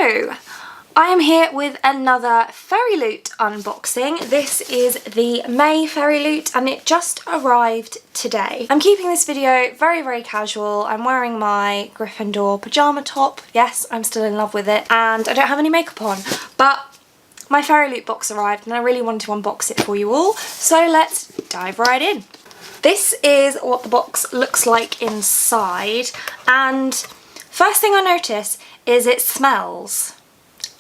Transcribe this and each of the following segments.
Hello! I am here with another FAIRYLOOT unboxing. This is the May FAIRYLOOT and it just arrived today. I'm keeping this video very casual. I'm wearing my Gryffindor pyjama top. Yes, I'm still in love with it and I don't have any makeup on, but my FAIRYLOOT box arrived and I really wanted to unbox it for you all, so let's dive right in. This is what the box looks like inside, and first thing I notice is it smells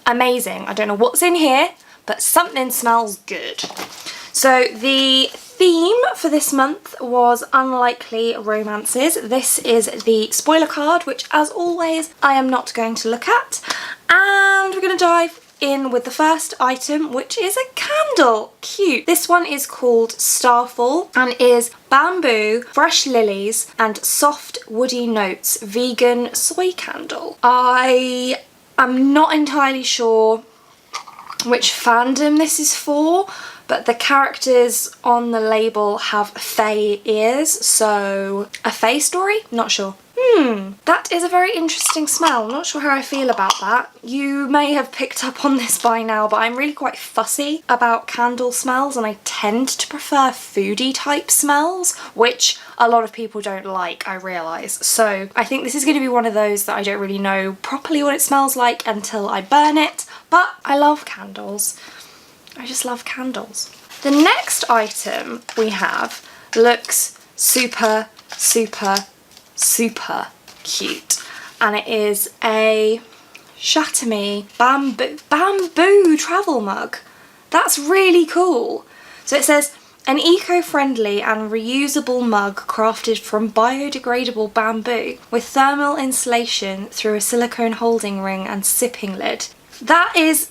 amazing. I don't know what's in here, but something smells good. So the theme for this month was unlikely romances. This is the spoiler card, which as always I am not going to look at, and we're going to dive in with the first item, which is a candle. Cute. This one is called Starfall and is bamboo, fresh lilies and soft woody notes vegan soy candle. I am not entirely sure which fandom this is for, but the characters on the label have fae ears, so a fae story? Not sure. That is a very interesting smell. I'm not sure how I feel about that. You may have picked up on this by now, but I'm really quite fussy about candle smells and I tend to prefer foodie type smells, which a lot of people don't like, I realise. So I think this is going to be one of those that I don't really know properly what it smells like until I burn it, but I love candles. I just love candles. The next item we have looks super cute, and it is a Shatami bamboo travel mug. That's really cool. So it says, an eco-friendly and reusable mug crafted from biodegradable bamboo with thermal insulation through a silicone holding ring and sipping lid. That is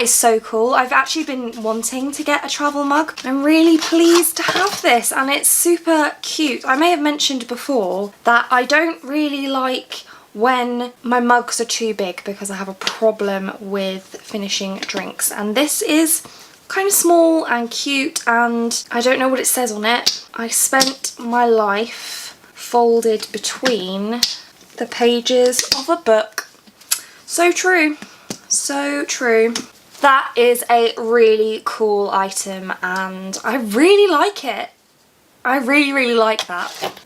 so cool. I've actually been wanting to get a travel mug. I'm really pleased to have this and it's super cute. I may have mentioned before that I don't really like when my mugs are too big because I have a problem with finishing drinks, and this is kind of small and cute and I don't know what it says on it. I spent my life folded between the pages of a book. So true. So true. That is a really cool item and I really like it. I really like that.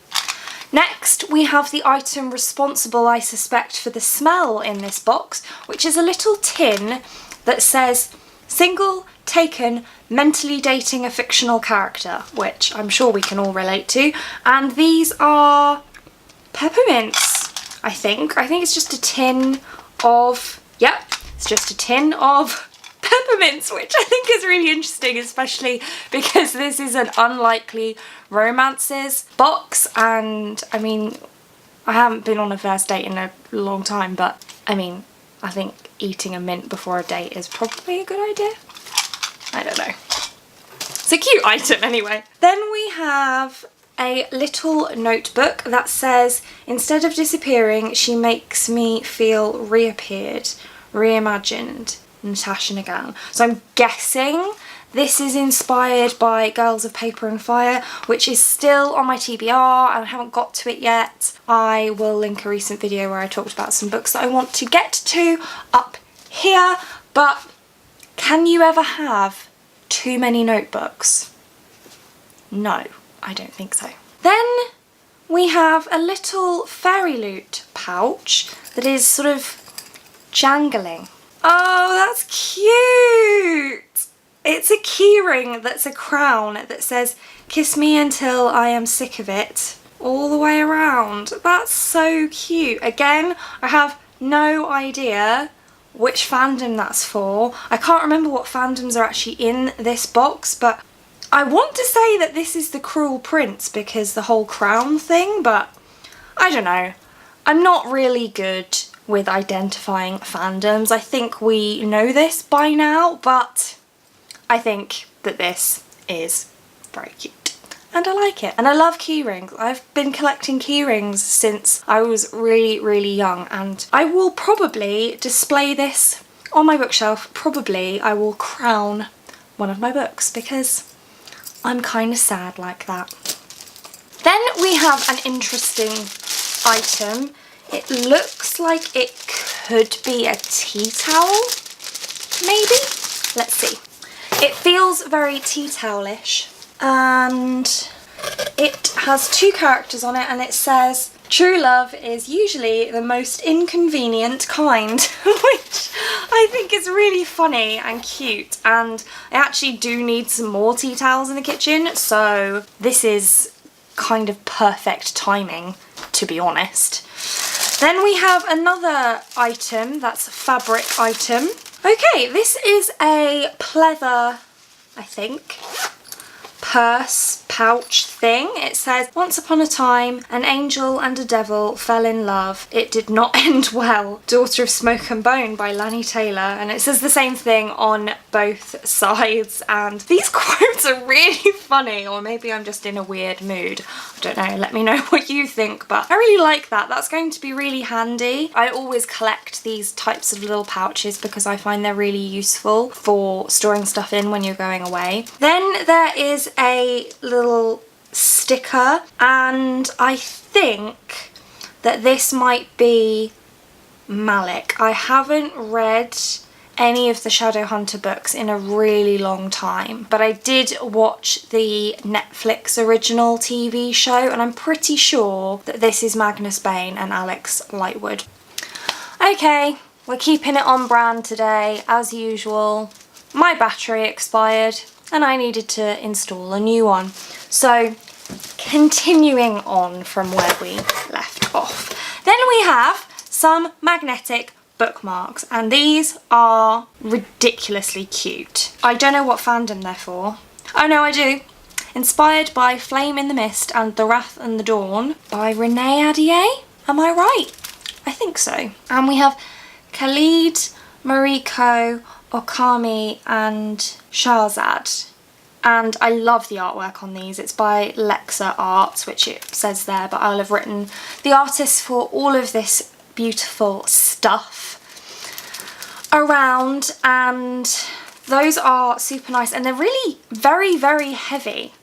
Next we have the item responsible, I suspect, for the smell in this box, which is a little tin that says single taken mentally dating a fictional character, which I'm sure we can all relate to, and these are peppermints, I think. I think it's just a tin of, yep, it's just a tin of peppermints, which I think is really interesting, especially because this is an unlikely romances box, and I mean, I haven't been on a first date in a long time, but I mean, I think eating a mint before a date is probably a good idea. I don't know. It's a cute item anyway. Then we have a little notebook that says, instead of disappearing, she makes me feel reappeared, reimagined, Natasha Nagan. So I'm guessing this is inspired by Girls of Paper and Fire, which is still on my TBR and I haven't got to it yet. I will link a recent video where I talked about some books that I want to get to up here, but can you ever have too many notebooks? No, I don't think so. Then we have a little FAIRYLOOT pouch that is sort of jangling. Oh, that's cute! It's a keyring that's a crown that says, kiss me until I am sick of it, all the way around. That's so cute. Again, I have no idea which fandom that's for. I can't remember what fandoms are actually in this box, but I want to say that this is the Cruel Prince because the whole crown thing, but I don't know. I'm not really good with identifying fandoms. I think we know this by now, but I think that this is very cute and I like it. And I love key rings. I've been collecting key rings since I was really young, and I will probably display this on my bookshelf. Probably I will crown one of my books because I'm kind of sad like that. Then we have an interesting item. It looks like it could be a tea towel, maybe? Let's see. It feels very tea towelish, and it has 2 characters on it, and it says, "True love is usually the most inconvenient kind," which I think is really funny and cute, and I actually do need some more tea towels in the kitchen, so this is kind of perfect timing, to be honest. Then we have another item that's a fabric item. Okay, this is a pleather, I think, purse pouch thing. It says, "Once upon a time, an angel and a devil fell in love. It did not end well. Daughter of Smoke and Bone" by Lanny Taylor. And it says the same thing on both sides. And these quotes are really funny, or maybe I'm just in a weird mood. I don't know, let me know what you think, but I really like that. That's going to be really handy. I always collect these types of little pouches because I find they're really useful for storing stuff in when you're going away. Then there is a little sticker, and I think that this might be Malik. I haven't read any of the Shadowhunter books in a really long time, but I did watch the Netflix original TV show, and I'm pretty sure that this is Magnus Bane and Alex Lightwood. Okay, we're keeping it on brand today, as usual. My battery expired and I needed to install a new one. So, continuing on from where we left off. Then we have some magnetic bookmarks, and these are ridiculously cute. I don't know what fandom they're for. Oh no, I do. Inspired by Flame in the Mist and The Wrath and the Dawn by Renee Adier. Am I right? I think so. And we have Khalid, Mariko, Okami and Shahzad. And I love the artwork on these. It's by Lexa Arts, which it says there, but I'll have written the artists for all of this beautiful stuff around, and those are super nice, and they're really very, very heavy,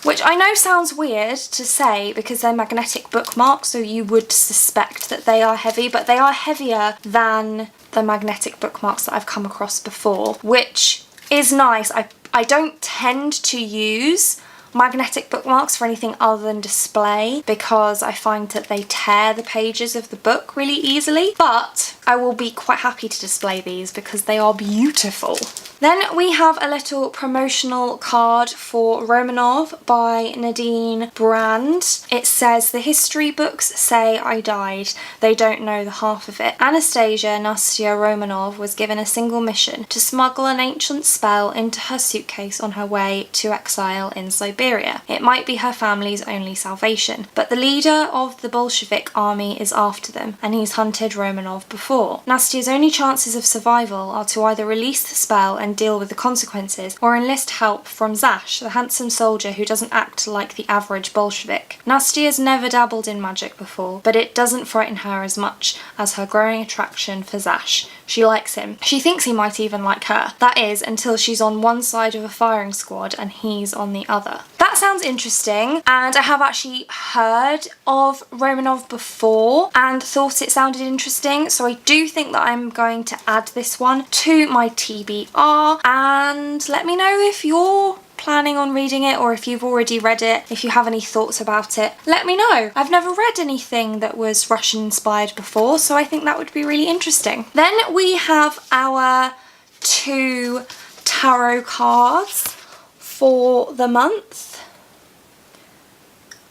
which I know sounds weird to say because they're magnetic bookmarks, so you would suspect that they are heavy, but they are heavier than the magnetic bookmarks that I've come across before, which is nice. I don't tend to use magnetic bookmarks for anything other than display because I find that they tear the pages of the book really easily, but I will be quite happy to display these because they are beautiful. Then we have a little promotional card for Romanov by Nadine Brand. It says, "The history books say I died. They don't know the half of it. Anastasia Nastya Romanov was given a single mission: to smuggle an ancient spell into her suitcase on her way to exile in Siberia. It might be her family's only salvation, but the leader of the Bolshevik army is after them, and he's hunted Romanov before. Nastya's only chances of survival are to either release the spell and deal with the consequences, or enlist help from Zash, the handsome soldier who doesn't act like the average Bolshevik. Nastya's never dabbled in magic before, but it doesn't frighten her as much as her growing attraction for Zash. She likes him. She thinks he might even like her. That is, until she's on one side of a firing squad and he's on the other." That sounds interesting, and I have actually heard of Romanov before and thought it sounded interesting, so I do think that I'm going to add this one to my TBR, and let me know if you're planning on reading it or if you've already read it. If you have any thoughts about it, let me know. I've never read anything that was Russian inspired before, so I think that would be really interesting. Then we have our 2 tarot cards for the month,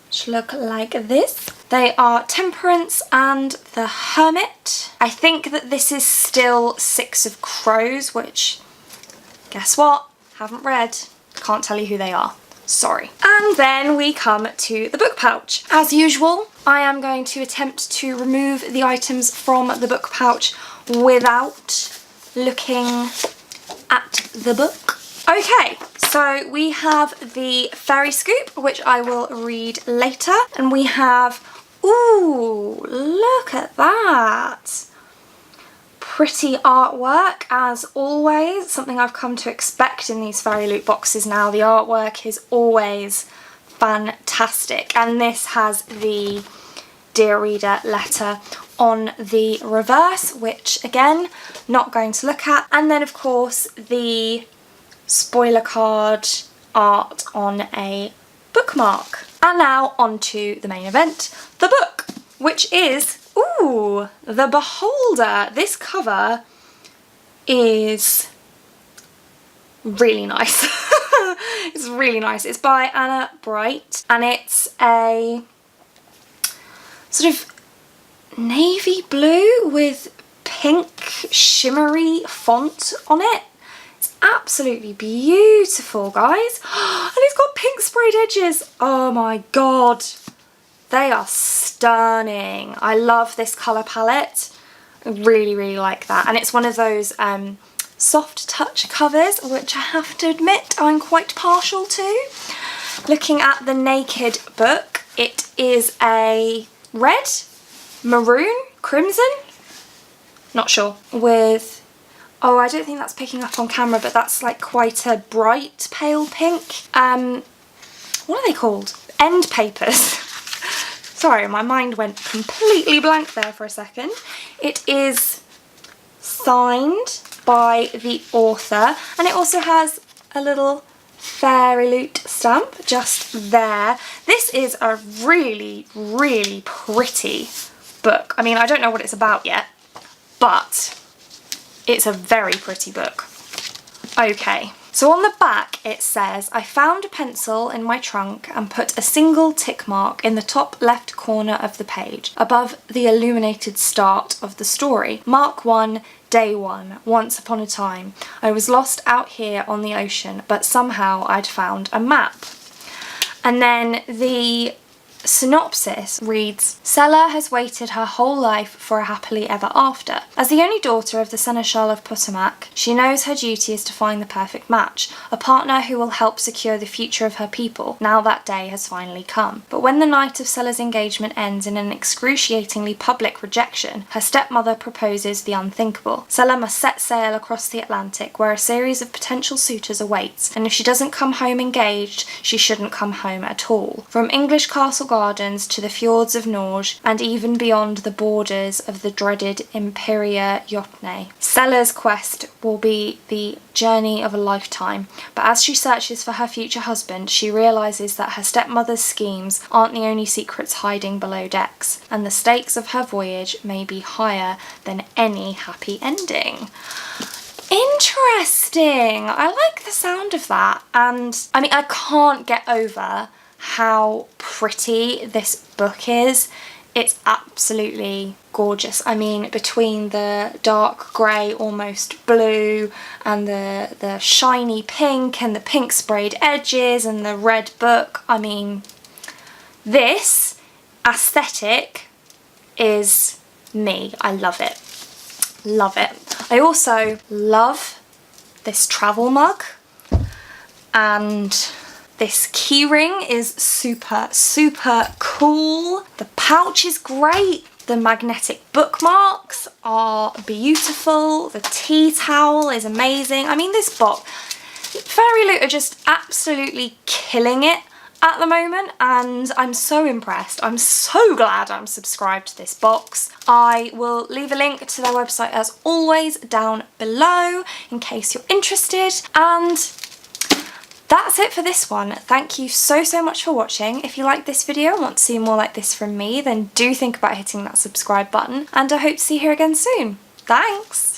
which look like this. They are Temperance and the Hermit. I think that this is still 6 of Crows, which, guess what? Haven't read. Can't tell you who they are. Sorry. And then we come to the book pouch. As usual, I am going to attempt to remove the items from the book pouch without looking at the book. Okay, so we have the Fairy Scoop, which I will read later, and we have, ooh, look at that. Pretty artwork, as always. Something I've come to expect in these FAIRYLOOT boxes now. The artwork is always fantastic, and this has the Dear Reader letter on the reverse, which again, not going to look at. And then of course the spoiler card art on a bookmark. And now on to the main event, the book, which is, ooh, The Beholder. This cover is really nice. It's really nice. It's by Anna Bright and it's a sort of navy blue with pink shimmery font on it. It's absolutely beautiful, guys. And it's got pink sprayed edges. Oh my god. They are stunning. I love this colour palette. I really, really like that. And it's one of those soft touch covers, which I have to admit I'm quite partial to. Looking at the naked book, it is a red, maroon, crimson, not sure, with, oh, I don't think that's picking up on camera, but that's like quite a bright pale pink. What are they called? End papers. Sorry, my mind went completely blank there for a second. It is signed by the author and it also has a little FAIRYLOOT stamp just there. This is a really, really pretty book. I mean, I don't know what it's about yet, but it's a very pretty book. Okay, so on the back it says, I found a pencil in my trunk and put a single tick mark in the top left corner of the page, above the illuminated start of the story. Mark 1, Day 1, once upon a time. I was lost out here on the ocean, but somehow I'd found a map. And then the synopsis reads, Sella has waited her whole life for a happily ever after. As the only daughter of the Seneschal of Potomac, she knows her duty is to find the perfect match, a partner who will help secure the future of her people. Now that day has finally come. But when the night of Sella's engagement ends in an excruciatingly public rejection, her stepmother proposes the unthinkable. Sella must set sail across the Atlantic, where a series of potential suitors awaits, and if she doesn't come home engaged, she shouldn't come home at all. From English castle gardens to the fjords of Norge, and even beyond the borders of the dreaded Imperia Jotne. Sella's quest will be the journey of a lifetime, but as she searches for her future husband, she realises that her stepmother's schemes aren't the only secrets hiding below decks, and the stakes of her voyage may be higher than any happy ending. Interesting! I like the sound of that, and I mean, I can't get over how pretty this book is. It's absolutely gorgeous. I mean, between the dark grey, almost blue, and the shiny pink, and the pink sprayed edges, and the red book, I mean, this aesthetic is me. I love it. Love it. I also love this travel mug, and this keyring is super, super cool. The pouch is great. The magnetic bookmarks are beautiful. The tea towel is amazing. I mean, this box, FAIRYLOOT are just absolutely killing it at the moment, and I'm so impressed. I'm so glad I'm subscribed to this box. I will leave a link to their website as always down below in case you're interested, and that's it for this one. Thank you so much for watching. If you like this video and want to see more like this from me, then do think about hitting that subscribe button, and I hope to see you here again soon. Thanks!